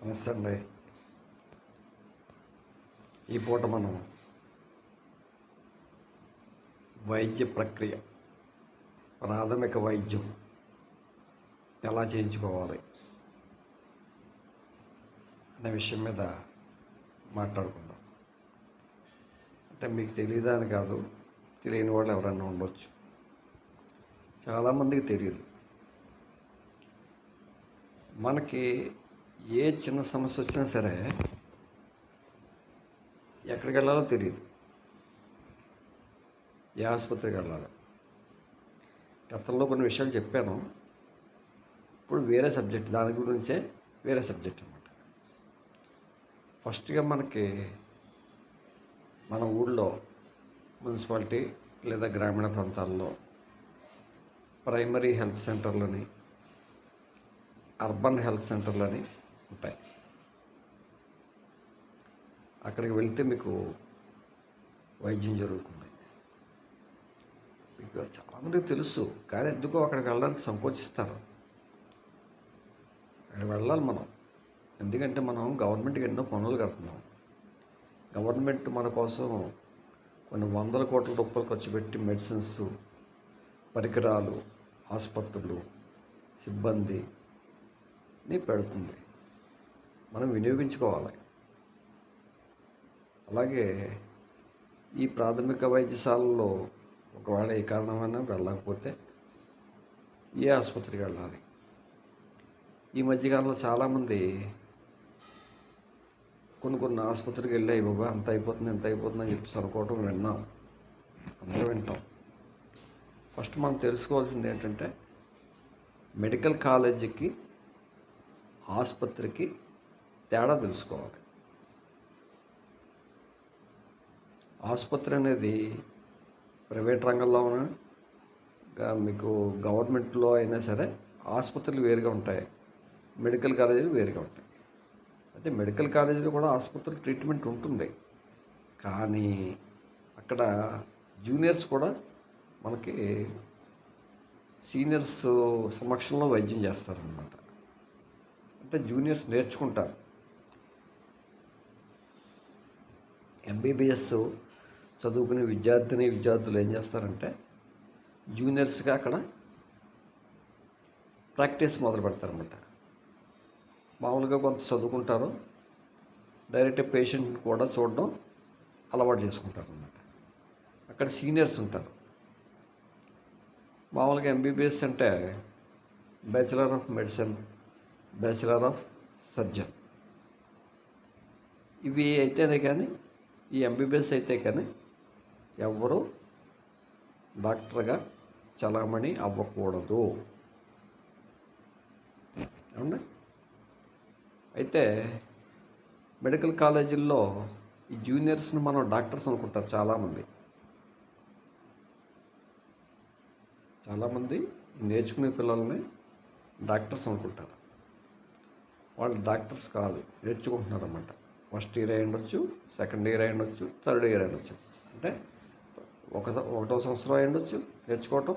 నమస్తే అండి. ఈ పూట మనం వైద్య ప్రక్రియ, ప్రాథమిక వైద్యం ఎలా చేయించుకోవాలి అనే విషయం మీద మాట్లాడుకుందాం. అంటే మీకు తెలియదని కాదు, తెలియని వాళ్ళు ఎవరైనా ఉండొచ్చు. చాలామందికి తెలియదు. మనకి ఏ చిన్న సమస్య వచ్చినా సరే ఎక్కడికి వెళ్ళాలో తెలియదు, ఏ ఆసుపత్రికి వెళ్ళాలో. గతంలో కొన్ని విషయాలు చెప్పాను, ఇప్పుడు వేరే సబ్జెక్ట్, దాని గురించే వేరే సబ్జెక్ట్ అన్నమాట. ఫస్ట్గా మనకి మన ఊళ్ళో మున్సిపాలిటీ లేదా గ్రామీణ ప్రాంతాల్లో ప్రైమరీ హెల్త్ సెంటర్లని, అర్బన్ హెల్త్ సెంటర్లని ఉంటాయి. అక్కడికి వెళ్తే మీకు వైద్యం జరుగుతుంది. మీకు చాలామందికి తెలుసు, కానీ ఎందుకో అక్కడికి వెళ్ళడానికి సంకోచిస్తారు. అక్కడికి వెళ్ళాలి మనం, ఎందుకంటే మనం గవర్నమెంట్కి ఎన్నో పనులు కడుతున్నాం. గవర్నమెంట్ మన కోసం కొన్ని వందల కోట్ల రూపాయలు ఖర్చు పెట్టి మెడిసిన్స్, పరికరాలు, ఆసుపత్రులు, సిబ్బందిని పెడుతుంది. మనం వినియోగించుకోవాలి. అలాగే ఈ ప్రాథమిక వైద్యశాలలో ఒకవేళ ఏ కారణమైనా వెళ్ళకపోతే ఏ ఆసుపత్రికి వెళ్ళాలి? ఈ మధ్యకాలంలో చాలామంది కొన్ని ఆసుపత్రికి వెళ్ళాయి, బాబా అంత అయిపోతుంది ఎంత అయిపోతుంది అని చెప్పి అనుకోవటం విన్నాం, అందరూ వింటాం. ఫస్ట్ మనం తెలుసుకోవాల్సింది ఏంటంటే, మెడికల్ కాలేజీకి ఆసుపత్రికి తేడా తెలుసుకోవాలి. ఆసుపత్రి అనేది ప్రైవేట్ రంగంలో మీకు గవర్నమెంట్లో అయినా సరే ఆసుపత్రులు వేరుగా ఉంటాయి, మెడికల్ కాలేజీలు వేరుగా ఉంటాయి. అయితే మెడికల్ కాలేజీలో కూడా ఆసుపత్రులు ట్రీట్మెంట్ ఉంటుంది, కానీ అక్కడ జూనియర్స్ కూడా మనకి సీనియర్స్ సమక్షంలో వైద్యం చేస్తారనమాట. అంటే జూనియర్స్ నేర్చుకుంటారు. ఎంబీబీఎస్ చదువుకునే విద్యార్థులు ఏం చేస్తారంటే జూనియర్స్గా అక్కడ ప్రాక్టీస్ మొదలు పెడతారన్నమాట. మామూలుగా కొంత చదువుకుంటారు, డైరెక్ట్ పేషెంట్ని కూడా చూడడం అలవాటు చేసుకుంటారు అన్నమాట. అక్కడ సీనియర్స్ ఉంటారు. మామూలుగా ఎంబీబీఎస్ అంటే bachelor of medicine, bachelor of surgeon, ఇవి అయితేనే కానీ, ఈ ఎంబీబీఎస్ అయితే కానీ ఎవరు డాక్టర్గా చలామణి అవ్వకూడదు. ఏమండి? అయితే మెడికల్ కాలేజీల్లో ఈ జూనియర్స్ని మనం డాక్టర్స్ అనుకుంటారు చాలామంది నేర్చుకునే పిల్లల్ని డాక్టర్స్ అనుకుంటారు. వాళ్ళు డాక్టర్స్ కాదు, నేర్చుకుంటున్నారు అన్నమాట. ఫస్ట్ ఇయర్ అయి ఉండొచ్చు, సెకండ్ ఇయర్ అయి ఉండొచ్చు, థర్డ్ ఇయర్ అయి ఉండొచ్చు. అంటే ఒకటో సంవత్సరం అయి ఉండొచ్చు నేర్చుకోవటం,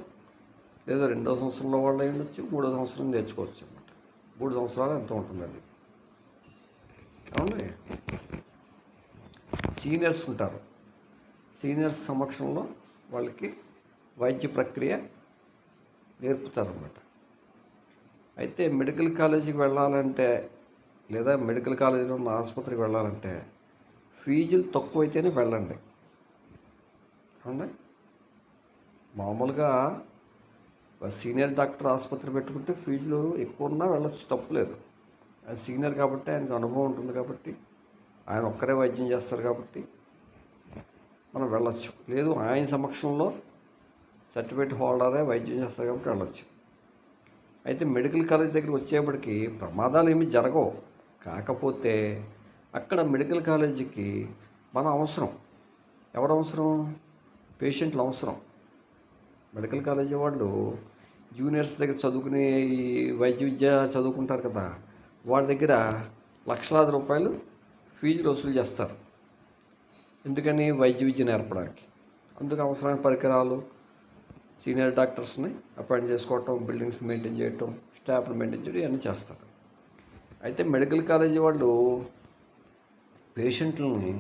లేదా రెండో సంవత్సరంలో వాళ్ళు అయి ఉండొచ్చు, మూడో సంవత్సరం నేర్చుకోవచ్చు అన్నమాట. 3 సంవత్సరాలు ఎంత ఉంటుంది అది. అవునండి. సీనియర్స్ ఉంటారు. సీనియర్స్ సమక్షంలో వాళ్ళకి వైద్య ప్రక్రియ నేర్పుతారన్నమాట. అయితే మెడికల్ కాలేజీకి వెళ్ళాలంటే, లేదా మెడికల్ కాలేజీలో ఉన్న ఆసుపత్రికి వెళ్ళాలంటే ఫీజులు తక్కువైతేనే వెళ్ళండి. అవునా? మామూలుగా సీనియర్ డాక్టర్ ఆసుపత్రి పెట్టుకుంటే ఫీజులు ఎక్కువ ఉన్నా వెళ్ళొచ్చు, తప్పులేదు. అది సీనియర్ కాబట్టి ఆయనకు అనుభవం ఉంటుంది, కాబట్టి ఆయన ఒక్కరే వైద్యం చేస్తారు కాబట్టి మనం వెళ్ళొచ్చు. లేదు ఆయన సమక్షంలో సర్టిఫికేట్ హోల్డరే వైద్యం చేస్తారు కాబట్టి వెళ్ళొచ్చు. అయితే మెడికల్ కాలేజ్ దగ్గరికి వచ్చేప్పటికి ప్రమాదాలు ఏమీ జరగవు. కాకపోతే అక్కడ మెడికల్ కాలేజీకి మన అవసరం. ఎవరు అవసరం? పేషెంట్లు అవసరం. మెడికల్ కాలేజీ వాళ్ళు జూనియర్స్ దగ్గర చదువుకునే ఈ వైద్య విద్య చదువుకుంటారు కదా, వాళ్ళ దగ్గర లక్షలాది రూపాయలు ఫీజులు వసూలు చేస్తారు. ఎందుకని? వైద్య విద్య నేర్పడానికి. అందుకు అవసరమైన పరికరాలు, సీనియర్ డాక్టర్స్ని అపాయింట్ చేసుకోవటం, బిల్డింగ్స్ మెయింటైన్ చేయటం, స్టాఫ్ని మెయింటైన్ చేయడం, ఇవన్నీ చేస్తారు. అయితే మెడికల్ కాలేజీ వాళ్ళు పేషెంట్లని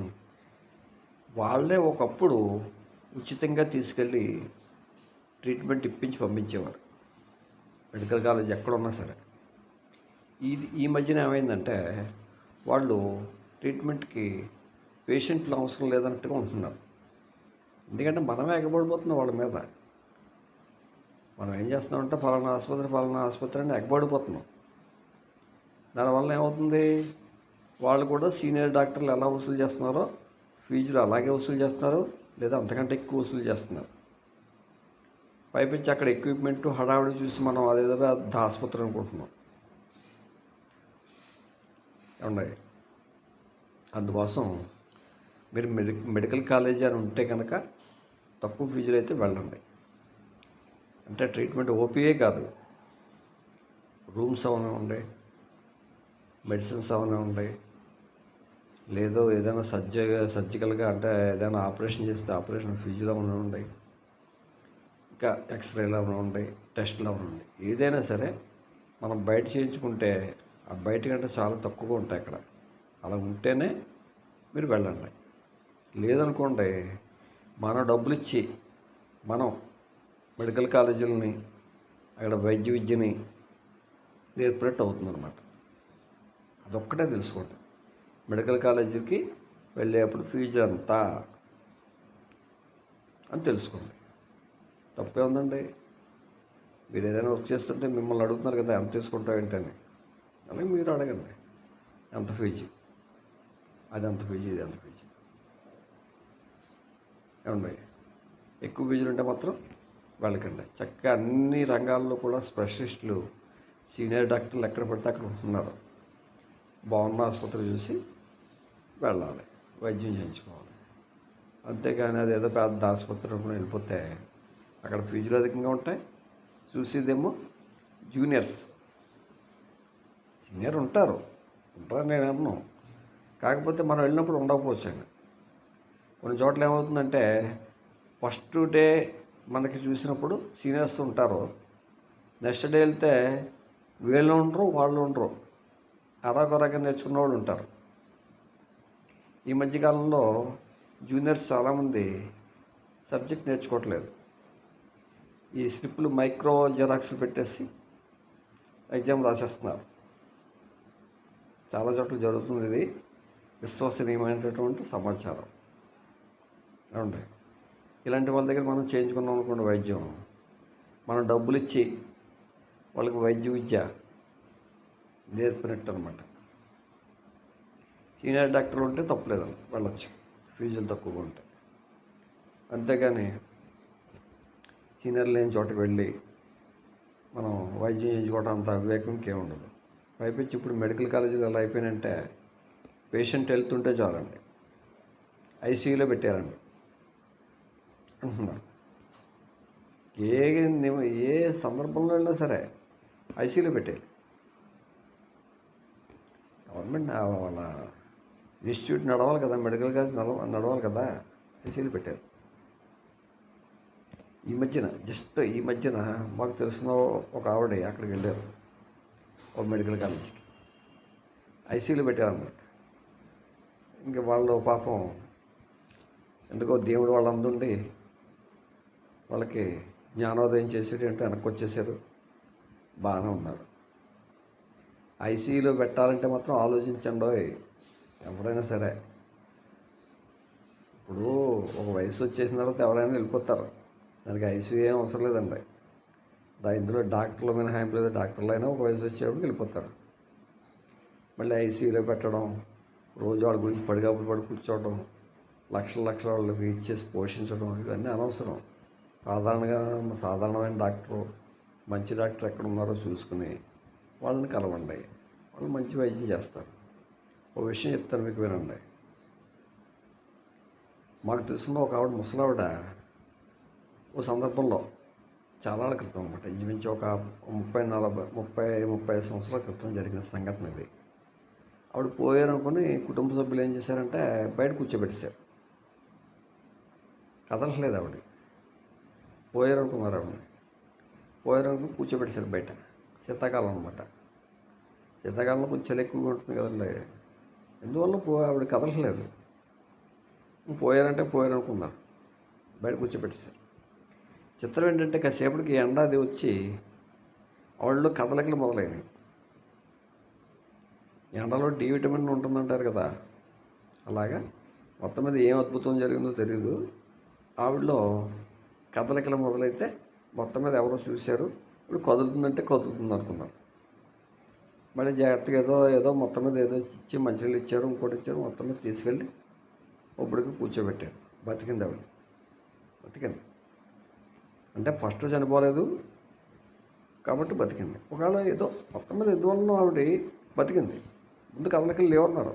వాళ్ళే ఒకప్పుడు ఉచితంగా తీసుకెళ్ళి ట్రీట్మెంట్ ఇప్పించి పంపించేవారు, మెడికల్ కాలేజ్ ఎక్కడున్నా సరే. ఈ మధ్యన ఏమైందంటే వాళ్ళు ట్రీట్మెంట్కి పేషెంట్లు అవసరం లేదన్నట్టుగా ఉంటున్నారు. ఎందుకంటే మనమే ఎగబడిపోతున్నాం వాళ్ళ మీద. మనం ఏం చేస్తున్నామంటే ఫలానా ఆసుపత్రి అని ఎగబడిపోతున్నాం. దానివల్ల ఏమవుతుంది, వాళ్ళు కూడా సీనియర్ డాక్టర్లు ఎలా వసూలు చేస్తున్నారో ఫీజులు అలాగే వసూలు చేస్తున్నారు, లేదా అంతకంటే ఎక్కువ వసూలు చేస్తున్నారు. పైపించి అక్కడ ఎక్విప్మెంట్ హడావిడి చూసి మనం అదేదో పెద్ద ఆసుపత్రి అనుకుంటున్నాం. ఉన్నాయి. అందుకోసం మీరు మెడికల్ కాలేజీ అని ఉంటే కనుక తక్కువ ఫీజులు అయితే వెళ్ళండి. అంటే ట్రీట్మెంట్ ఓపీఏ కాదు, రూమ్స్ అవన్నీ ఉండే, మెడిసిన్స్ అవన్నీ ఉంటాయి, లేదో ఏదైనా సర్జికల్గా అంటే ఏదైనా ఆపరేషన్ చేస్తే ఆపరేషన్ ఫీజులు అవన్నీ ఉంటాయి, ఇంకా ఎక్స్రేలు అవన్నీ ఉంటాయి, టెస్టులు అవన్నీ ఉంటాయి. ఏదైనా సరే మనం బయట చేయించుకుంటే ఆ బయట కంటే చాలా తక్కువగా ఉంటాయి అక్కడ. అలా ఉంటేనే మీరు వెళ్ళండి. లేదనుకోండి, మనం డబ్బులు ఇచ్చి మనం మెడికల్ కాలేజీలని అక్కడ వైద్య విద్యని నేర్పినట్టు అవుతుందన్నమాట. అదొక్కటే తెలుసుకోండి. మెడికల్ కాలేజీకి వెళ్ళేప్పుడు ఫీజు ఎంత అని తెలుసుకోండి. తప్పే ఉందండి. మీరు ఏదైనా వర్క్ చేస్తుంటే మిమ్మల్ని అడుగుతున్నారు కదా, ఎంత తీసుకుంటావు ఏంటని. అలాగే మీరు అడగండి, ఎంత ఫీజు, అది ఎంత ఫీజు, ఇది ఎంత ఫీజు. ఏమండి, ఎక్కువ ఫీజులు ఉంటే మాత్రం వెళ్ళకండి. చక్కగా అన్ని రంగాల్లో కూడా స్పెషలిస్టులు, సీనియర్ డాక్టర్లు ఎక్కడ పడితే అక్కడ ఉంటున్నారు. బాగున్న ఆసుపత్రి చూసి వెళ్ళాలి, వైద్యం చేయించుకోవాలి. అంతేగాని అదేదో పెద్ద ఆసుపత్రి వెళ్ళిపోతే అక్కడ ఫీజులు అధికంగా ఉంటాయి, చూసేదేమో జూనియర్స్. సీనియర్ ఉంటారని నేను అన్నాను, కాకపోతే మనం వెళ్ళినప్పుడు ఉండకపోవచ్చండి. కొన్ని చోట్ల ఏమవుతుందంటే ఫస్ట్ డే మనకి చూసినప్పుడు సీనియర్స్ ఉంటారు, నెక్స్ట్ డే వెళ్తే వీళ్ళు ఉండరు, వాళ్ళు ఉండరు, అరాకొరగా నేర్చుకున్న వాళ్ళు ఉంటారు. ఈ మధ్యకాలంలో జూనియర్స్ చాలామంది సబ్జెక్ట్ నేర్చుకోవట్లేదు. ఈ స్లిప్పులు మైక్రో జెరాక్స్లు పెట్టేసి ఎగ్జామ్ రాసేస్తున్నారు. చాలా చోట్ల జరుగుతుంది. ఇది విశ్వసనీయమైనటువంటి సమాచారం. ఏమండి, ఇలాంటి వాళ్ళ దగ్గర మనం చేయించుకున్నాం అనుకోండి వైద్యం, మనం డబ్బులు ఇచ్చి వాళ్ళకి వైద్య విద్య నేర్పినట్టు అనమాట. సీనియర్ డాక్టర్లు ఉంటే తప్పులేదండి, వెళ్ళొచ్చు, ఫీజులు తక్కువగా ఉంటాయి. అంతేగాని సీనియర్ లేని చోటకి వెళ్ళి మనం వైద్యం చేయించుకోవడం అంత వివేకం ఇంకేముండదు. పైపించి ఇప్పుడు మెడికల్ కాలేజీలు ఎలా అయిపోయినంటే పేషెంట్ వెళ్తుంటే చాలండి ఐసీయూలో పెట్టారండి అంటున్నారు. ఏ సందర్భంలో వెళ్ళినా సరే ఐసీయూలో పెట్టారు. గవర్నమెంట్ వాళ్ళ ఇన్స్టిట్యూట్ నడవాలి కదా, మెడికల్ కాలేజ్ నడవాలి కదా, ఐసీయూలో పెట్టారు. ఈ మధ్యన మాకు తెలిసిన ఒక ఆవిడ అక్కడికి వెళ్ళారు, ఒక మెడికల్ కాలేజీకి, ఐసీయూలో పెట్టారన్నమాట. ఇంకా వాళ్ళు పాపం ఎందుకో దేవుడు వాళ్ళందుండి వాళ్ళకి జ్ఞానోదయం చేసేటి అంటే వెనక్కి వచ్చేసారు, బాగానే ఉన్నారు. ఐసీయూలో పెట్టాలంటే మాత్రం ఆలోచించండి ఎవరైనా సరే. ఇప్పుడు ఒక వయసు వచ్చేసిన తర్వాత ఎవరైనా వెళ్ళిపోతారు, దానికి ఐసీయూ ఏం అవసరం లేదండి. ఇందులో డాక్టర్ల మినహాయింపు లేదు, డాక్టర్లు అయినా ఒక వయసు వచ్చేప్పుడు వెళ్ళిపోతారు. మళ్ళీ ఐసీయూలో పెట్టడం, రోజు వాళ్ళ గురించి పడి కూర్చోవడం, లక్షల వాళ్ళకి ఇచ్చేసి పోషించడం, ఇవన్నీ అనవసరం. సాధారణమైన డాక్టరు, మంచి డాక్టర్ ఎక్కడ ఉన్నారో చూసుకుని వాళ్ళని కలవండి, వాళ్ళు మంచి వైద్యం చేస్తారు. ఒక విషయం చెప్తాను మీకు, వినండి. మాకు తెలిసిన ఒక ఆవిడ, ముసలావిడ, ఓ సందర్భంలో చాలా క్రితం అనమాట, ఇంచుమించు ఒక 30 సంవత్సరాల క్రితం జరిగిన సంఘటన ఇది. ఆవిడ పోయారనుకుని కుటుంబ సభ్యులు ఏం చేశారంటే బయట కూర్చోబెట్టేశారు. కదలట్లేదు ఆవిడ. పోయారనుకుని కూర్చోబెట్టేశారు బయట. శీతాకాలం అనమాట. శీతాకాలంలో కొంచెం చలి ఎక్కువగా ఉంటుంది కదండి. ఎందువల్ల ఆవిడ కదలట్లేదు. పోయారంటే పోయారు అనుకున్నారు. బయట కూర్చోబెట్టేశారు. చిత్రం ఏంటంటే కాసేపటికి ఎండ అది వచ్చి వాళ్ళు కదలికలు మొదలైనవి. ఎండలో డి విటమిన్ ఉంటుందంటారు కదా, అలాగా మొత్తం మీద ఏం అద్భుతం జరిగిందో తెలియదు. ఆవిడలో కదలికలు మొదలైతే మొత్తం మీద ఎవరో చూశారు. ఇప్పుడు కదులుతుందంటే కదులుతుంది అనుకున్నారు. మళ్ళీ జాగ్రత్తగా ఏదో ఏదో మొత్తం మీద ఏదో ఇచ్చి మంచినీళ్ళు ఇచ్చారు, ఇంకోటి ఇచ్చారు, మొత్తం మీద తీసుకెళ్ళి ఒప్పుడికి కూర్చోబెట్టారు. బతికింది ఆవిడ, బతికింది. అంటే ఫస్ట్ చనిపోలేదు కాబట్టి బతికింది. ఒకవేళ ఏదో మొత్తం మీద ఎందువలన ఆవిడ బతికింది. ముందు కదలికలు లేవన్నారు.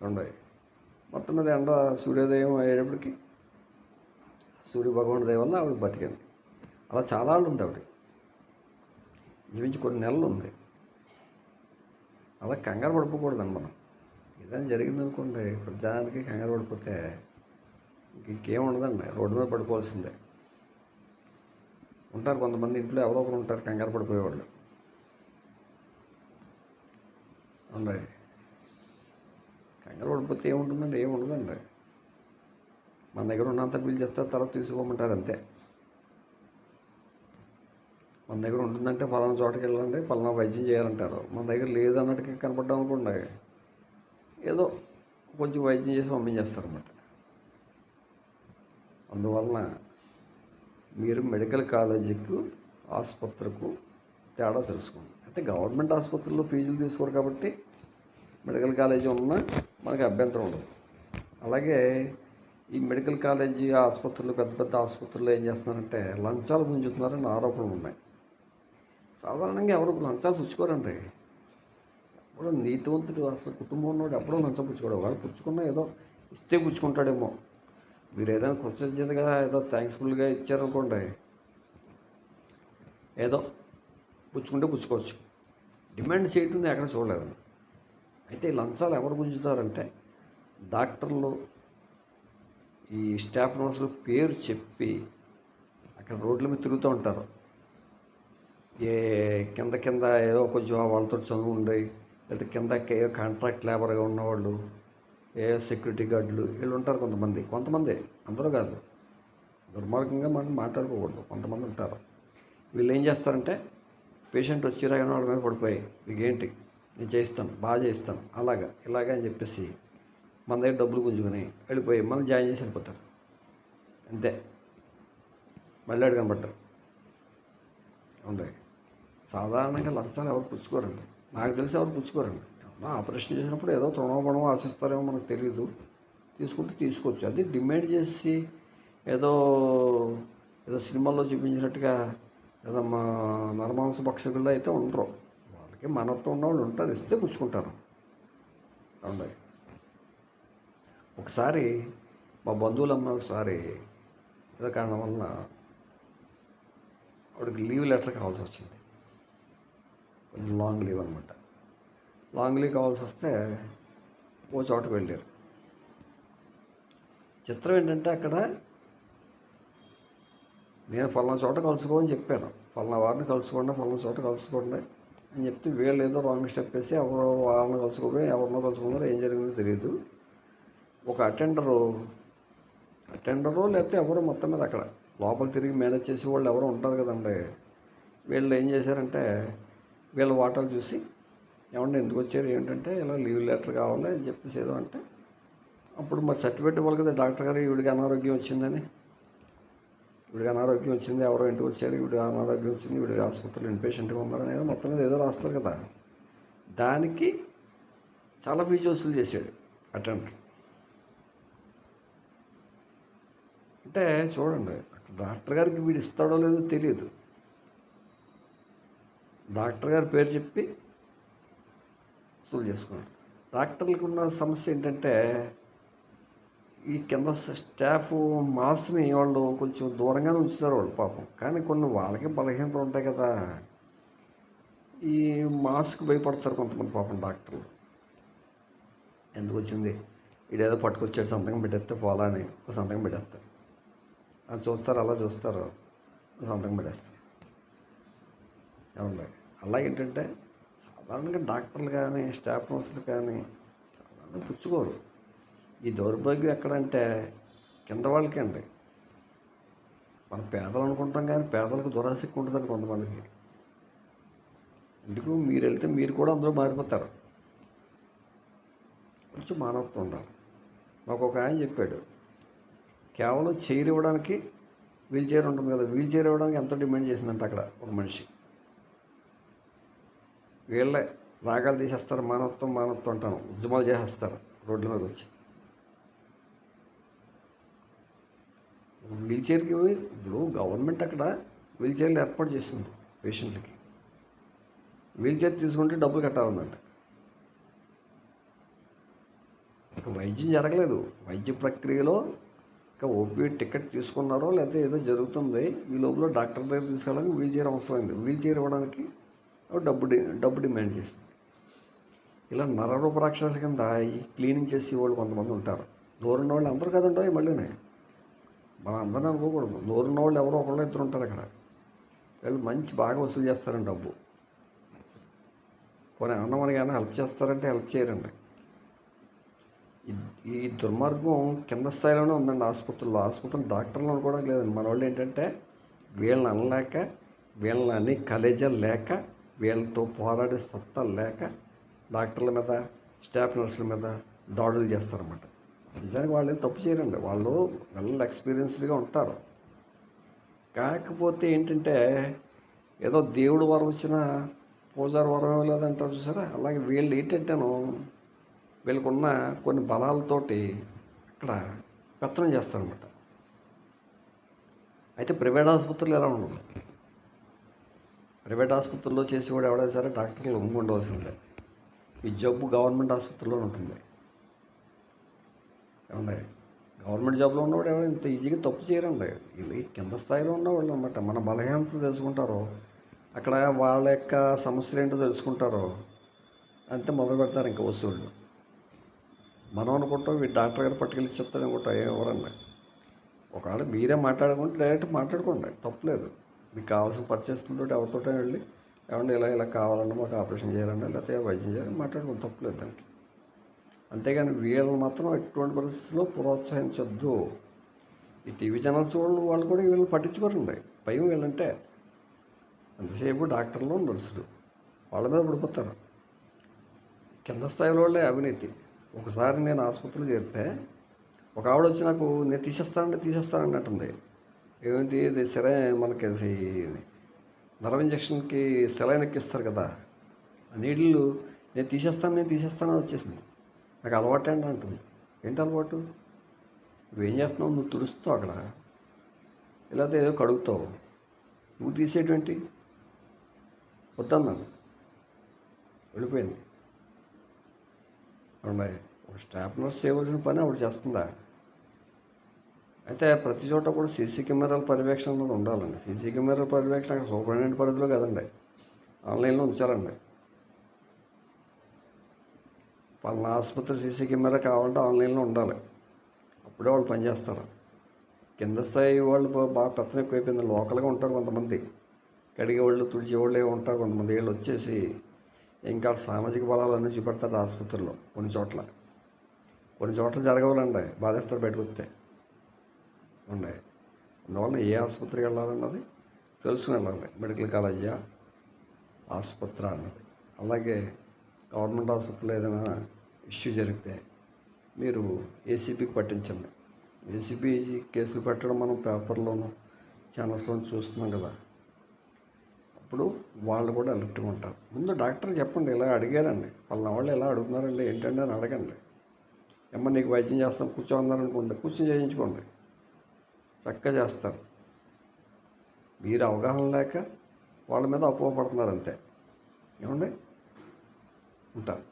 ఉండవు. మొత్తం మీద ఎండ సూర్యోదయం అయ్యేటప్పటికి సూర్య భగవానుడి దయ వల్ల ఆవిడ బతికింది. అలా చాలా ఆళ్ళు ఉంది ఆవిడ, జీవించి కొన్ని నెలలు ఉంది. అలా కంగారు పడిపోకూడదండి మనం. ఏదైనా జరిగిందనుకోండి, ప్రతిదానికి కంగారు పడిపోతే ఇంకేం ఉండదండి, రోడ్డు మీద పడిపోవాల్సిందే. ఉంటారు కొంతమంది ఇంట్లో, ఎవరో ఒకరు ఉంటారు కంగారు పడిపోయేవాళ్ళు. ఉండవు. కంగారు పడిపోతే ఏముంటుందండి, ఏమి ఉండదండి. మన దగ్గర ఉన్నంత బిల్ చేస్తారు, తర్వాత తీసుకోమంటారు అంతే. మన దగ్గర ఉంటుందంటే ఫలానా చోటకి వెళ్ళండి, ఫలానా వైద్యం చేయాలంటారు. మన దగ్గర లేదు అన్నట్టుగా కనపడ్డాం అనుకోండి, ఏదో కొంచెం వైద్యం చేసి పంపించేస్తారన్నమాట. అందువలన మీరు మెడికల్ కాలేజీకు, ఆసుపత్రికి తేడా తెలుసుకోండి. అయితే గవర్నమెంట్ ఆసుపత్రుల్లో ఫీజులు తీసుకోరు కాబట్టి మెడికల్ కాలేజీ ఉన్నా మనకి అభ్యంతరం ఉండదు. అలాగే ఈ మెడికల్ కాలేజీ ఆసుపత్రులు, పెద్ద పెద్ద ఆసుపత్రుల్లో ఏం చేస్తున్నారంటే లంచాలు గుంజుతున్నారని ఆరోపణలు ఉన్నాయి. సాధారణంగా ఎవరు లంచాలు పుచ్చుకోరండి. ఎప్పుడో నీతివంతుడు, అసలు కుటుంబం ఉన్నవాడు ఎప్పుడో లంచం పుచ్చుకోడు. వాడు పుచ్చుకున్నా ఏదో ఇస్తే పుచ్చుకుంటాడేమో. మీరు ఏదైనా కృతజ్ఞతగా ఏదో థ్యాంక్స్ఫుల్గా ఇచ్చారనుకోండి, ఏదో పుచ్చుకుంటే పుచ్చుకోవచ్చు. డిమాండ్ చేయటం ఎక్కడ చూడలేదు. అయితే ఈ లంచాలు ఎవరు గుంజుతారంటే డాక్టర్లు, ఈ స్టాఫ్ నర్సులు పేరు చెప్పి అక్కడ రోడ్ల మీద తిరుగుతూ ఉంటారు. ఏ కింద కింద ఏదో కొంచెం వాళ్ళతో చదువు ఉండి, లేదా కింద కాంట్రాక్ట్ లేబర్గా ఉన్నవాళ్ళు, ఏ సెక్యూరిటీ గార్డులు, వీళ్ళు ఉంటారు కొంతమంది, అందరూ కాదు. దుర్మార్గంగా మనం మాట్లాడుకోకూడదు, కొంతమంది ఉంటారు. వీళ్ళు ఏం చేస్తారంటే పేషెంట్ వచ్చి రాగానే వాళ్ళ మీద పడిపోయి, మీకేంటి నేను చేయిస్తాను, బాగా చేయిస్తాను, ఇలాగా అని చెప్పేసి మన దగ్గర డబ్బులు గుంజుకొని వెళ్ళిపోయి మనం జాయిన్ చేసి వెళ్ళిపోతారు అంతే. మళ్ళీ అడిగి కనబడ్డారు. ఉండే సాధారణంగా లంచాలు ఎవరు పుచ్చుకోరండి, నాకు తెలిసి ఎవరు పుచ్చుకోరండి. ఆపరేషన్ చేసినప్పుడు ఏదో తృణోపణం ఆశిస్తారేమో మనకు తెలియదు, తీసుకుంటే తీసుకోవచ్చు. అది డిమాండ్ చేసి ఏదో ఏదో సినిమాల్లో చూపించినట్టుగా ఏదో మా నరమాంస భక్షకుల్లో అయితే ఉండరు. వాళ్ళకి మనత్వం ఉన్నవాళ్ళు ఉంటారు, ఇస్తే పుచ్చుకుంటారు. అవునండి. ఒకసారి మా బంధువులమ్మ ఒకసారి ఏదో కారణం వలన ఆవిడకి లీవ్ లెటర్ కావాల్సి వచ్చింది. కొంచెం లాంగ్ లీవ్ అనమాట. లాంగ్ లీవ్ కావాల్సి వస్తే ఓ చోటకు వెళ్ళారు. చిత్రం ఏంటంటే అక్కడ నేను ఫలానా చోట కలుసుకోమని చెప్పాను, ఫలానా వారిని కలుసుకోండి, ఫలానా చోట కలుసుకోండి అని చెప్తే వీళ్ళు ఏదో రాంగ్ స్టెప్ వేసి ఎవరో వాళ్ళని కలుసుకోపోయి ఎవరినో కలుసుకున్నారో ఏం జరిగిందో తెలియదు. ఒక అటెండరో లేకపోతే ఎవరో మొత్తం మీద అక్కడ లోపల తిరిగి మేనేజ్ చేసే వాళ్ళు ఎవరో ఉంటారు కదండి. వీళ్ళు ఏం చేశారంటే వీళ్ళ వాటాలు చూసి, ఏమంటే ఎందుకు వచ్చారు ఏంటంటే ఇలా లీవ్ లెటర్ కావాలి అని చెప్పేసి ఏదో అంటే, అప్పుడు మరి సర్టిఫికేట్ ఇవ్వాలి కదా డాక్టర్ గారు, ఈవిడికి అనారోగ్యం వచ్చిందని. ఈవిడికి అనారోగ్యం వచ్చింది, ఎవరో ఇంటికి వచ్చారు, ఈవిడికి అనారోగ్యం వచ్చింది, ఈవిడికి ఆసుపత్రిలో ఇన్పేషెంట్గా ఉన్నారని ఏదో మొత్తం మీద ఏదో రాస్తారు కదా. దానికి చాలా ఫీజు వసూలు చేశాడు అటెండర్. అంటే చూడండి, డాక్టర్ గారికి వీడు ఇస్తాడో లేదో తెలియదు. డాక్టర్ గారి పేరు చెప్పి వసూలు చేసుకున్నాడు. డాక్టర్లకు ఉన్న సమస్య ఏంటంటే ఈ కింద స్టాఫ్ మాస్ని వాళ్ళు కొంచెం దూరంగానే ఉంచుతారు వాళ్ళు పాపం. కానీ కొన్ని వాళ్ళకి బలహీనతలు ఉంటాయి కదా, ఈ మాస్క్ భయపడతారు కొంతమంది పాపం డాక్టర్లు. ఎందుకు వచ్చింది, వీడేదో పట్టుకొచ్చాడు సంతకం పెట్టేస్తే పోలా అని ఒక సంతకం పెట్టేస్తారు. అది చూస్తారు, అలా చూస్తారు, సంతకం పెట్టేస్తారు. ఏమండి, అలా ఏంటంటే అలాగే డాక్టర్లు కానీ స్టాఫ్ నర్సులు కానీ చాలామంది పుచ్చుకోరు. ఈ దౌర్భాగ్యం ఎక్కడంటే కింద వాళ్ళకి అండి. మనం పేదలు అనుకుంటాం కానీ పేదలకు దురాశక్తి ఉంటుందండి కొంతమందికి. ఎందుకు మీరు వెళ్తే మీరు కూడా అందులో మారిపోతారు. కొంచెం మానవత్వం ఉండాలి. నాకు ఒక ఆయన చెప్పాడు, కేవలం చైర్ ఇవ్వడానికి వీల్ చైర్ ఉంటుంది కదా, వీల్ చైర్ ఇవ్వడానికి ఎంతో డిమాండ్ చేసిందంట అక్కడ ఒక మనిషి. వీళ్ళే రాగాలు తీసేస్తారు, మానవత్వం మానవత్వం అంటాను, ఉద్యమాలు చేసేస్తారు రోడ్ల మీద వచ్చి. వీల్ చైర్కి ఇప్పుడు గవర్నమెంట్ అక్కడ వీల్ చైర్లు ఏర్పాటు చేసింది పేషెంట్లకి. వీల్ చైర్ తీసుకుంటే డబ్బులు కట్టాలన్నమాట. ఇక వైద్యం జరగలేదు. వైద్య ప్రక్రియలో ఇంకా ఓపీ టికెట్ తీసుకున్నారో లేకపోతే ఏదో జరుగుతుంది. ఈ లోపల డాక్టర్ దగ్గర తీసుకెళ్ళడానికి వీల్ చైర్ అవసరమైంది. వీల్ చైర్ ఇవ్వడానికి డబ్బు డిమాండ్ చేసింది. ఇలా నరరూప రాక్షసుల కింద ఈ క్లీనింగ్ చేసే వాళ్ళు కొంతమంది ఉంటారు. నోరున్న వాళ్ళు అందరూ కదండి మళ్ళీనే, మనం అందరినీ అనుకోకూడదు. నోరున్న వాళ్ళు ఎవరో ఒకళ్ళు ఇద్దరు ఉంటారు అక్కడ. వీళ్ళు మంచి బాగా వసూలు చేస్తారండి డబ్బు. పోనీ ఏమన్నా మనకి ఏమైనా హెల్ప్ చేస్తారంటే హెల్ప్ చేయరండి. ఈ దుర్మార్గం కింద స్థాయిలోనే ఉందండి. హాస్పిటల్ డాక్టర్లు అనుకోవడం లేదండి. మన వాళ్ళు ఏంటంటే వీళ్ళని అనలేక, వీళ్ళని అని కలేజాలు లేక, వీళ్ళతో పోరాడే సత్తా లేక డాక్టర్ల మీద స్టాఫ్ నర్సుల మీద దాడులు చేస్తారన్నమాట. నిజానికి వాళ్ళు ఏం తప్పు చేయరండి. వాళ్ళు వెల్ ఎక్స్పీరియన్స్డ్గా ఉంటారు. కాకపోతే ఏంటంటే ఏదో దేవుడు వరం వచ్చిన పూజారి వరం లేదంటారు చూసారా, అలాగే వీళ్ళు ఏంటంటేను వీళ్ళకున్న కొన్ని బలాలతోటి అక్కడ పెత్తనం చేస్తారన్నమాట. అయితే ప్రైవేట్ ఆసుపత్రులు ఎలా ఉండదు. ప్రైవేట్ ఆసుపత్రుల్లో చేసేవాడు ఎవడైనా సరే డాక్టర్లు ఉండవలసిందే. ఈ జబ్బు గవర్నమెంట్ ఆసుపత్రిలో ఉంటుంది. ఏమండి, గవర్నమెంట్ జాబ్లో ఉన్నవాడు ఎవరు ఇంత ఈజీగా తప్పు చేయరండి. వీళ్ళు కింద స్థాయిలో ఉన్నవాళ్ళు అనమాట. మన బలహీనత తెలుసుకుంటారో, అక్కడ వాళ్ళ యొక్క సమస్యలు ఏంటో తెలుసుకుంటారో అంతే మొదలు పెడతారు ఇంకా వసూళ్ళు. మనం అనుకుంటాం వీడు డాక్టర్ గారు పట్టుకెళ్ళి చెప్తాను అనుకుంటా, ఎవరండి. ఒకవేళ మీరే మాట్లాడుకుంటే డైరెక్ట్ మాట్లాడుకోండి, తప్పులేదు. మీకు కావాల్సిన పరిచయస్తులతో ఎవరితోటో వెళ్ళి ఏమంటే ఇలా కావాలన్నా మాకు ఆపరేషన్ చేయాలన్నా లేకపోతే వైద్యం చేయాలని మాట్లాడుకోండి, తప్పులేదు దానికి. అంతేగాని వీళ్ళని మాత్రం ఎటువంటి పరిస్థితుల్లో ప్రోత్సహించొద్దు. ఈ టీవీ ఛానల్స్ వాళ్ళు కూడా వీళ్ళని పట్టించుకోరండి. భయం వీళ్ళంటే ఎంతసేపు డాక్టర్లు నర్సులు వాళ్ళ మీద పడిపోతారు. కింద స్థాయిలో వాళ్ళే అవినీతి. ఒకసారి నేను ఆసుపత్రిలో చేరితే ఒక ఆవిడ వచ్చి నాకు నేను తీసేస్తానండి అంటుంది. ఏమిటి ఇది మనకి నర్వ్ ఇంజక్షన్కి సెలైన్ ఎక్కిస్తారు కదా, ఆ నీళ్ళు నేను తీసేస్తానని వచ్చేసింది. నాకు అలవాటు అండి అంటుంది. ఏంటి అలవాటు? నువ్వేం చేస్తున్నావు? నువ్వు తుడుస్తావు అక్కడ, లేకపోతే ఏదో కడుగుతావు, నువ్వు తీసేటువంటి వద్దన్నాను, వెళ్ళిపోయింది. అవునాయి ఒక స్టాఫ్ నర్స్ చేయవలసిన పని ఆవిడ చేస్తుందా? అయితే ప్రతి చోట కూడా సీసీ కెమెరాల పర్యవేక్షణ అనేది ఉండాలండి. సీసీ కెమెరాల పర్యవేక్షణ అక్కడ సూపరింటెండెంట్ పరిధిలో కదండి, ఆన్లైన్లో ఉంచాలండి. వాళ్ళ ఆసుపత్రి సీసీ కెమెరా కావాలంటే ఆన్లైన్లో ఉండాలి, అప్పుడే వాళ్ళు పనిచేస్తారు. కింద స్థాయి వాళ్ళు బాగా పెత్తనం ఎక్కువైపోయింది. లోకల్గా ఉంటారు కొంతమంది, కడిగేవాళ్ళు తుడిచేవాళ్ళు ఏమి ఉంటారు కొంతమంది. వీళ్ళు వచ్చేసి ఇంకా సామాజిక బలాలన్నీ చూపెడతారు ఆసుపత్రిలో. కొన్ని చోట్ల జరగవాలండి, బాధేస్తారు బయటకు వస్తే ఉన్నాయి. అందువల్ల ఏ ఆసుపత్రికి వెళ్ళాలన్నది తెలుసుకుని వెళ్ళాలి. మెడికల్ కాలేజా ఆసుపత్రి అన్నది. అలాగే గవర్నమెంట్ ఆసుపత్రిలో ఏదైనా ఇష్యూ జరిగితే మీరు ఏసీపీకి పట్టించండి. ఏసీపీ కేసులు పెట్టడం మనం పేపర్లోనూ ఛానల్స్లోనూ చూస్తున్నాం కదా, అప్పుడు వాళ్ళు కూడా అలర్ట్గా ఉంటారు. ముందు డాక్టర్ చెప్పండి, ఇలా అడిగారండి వాళ్ళు ఇలా అడుగుతున్నారండి ఏంటంటే అని అడగండి. ఏమన్నా నీకు వైద్యం చేస్తాం కూర్చోందనుకోండి, కూర్చొని చేయించుకోండి, చక్కగా చేస్తారు. మీరు అవగాహన లేక వాళ్ళ మీద అపోహపడుతున్నారు అంతే. ఏమండి, ఉంటారు.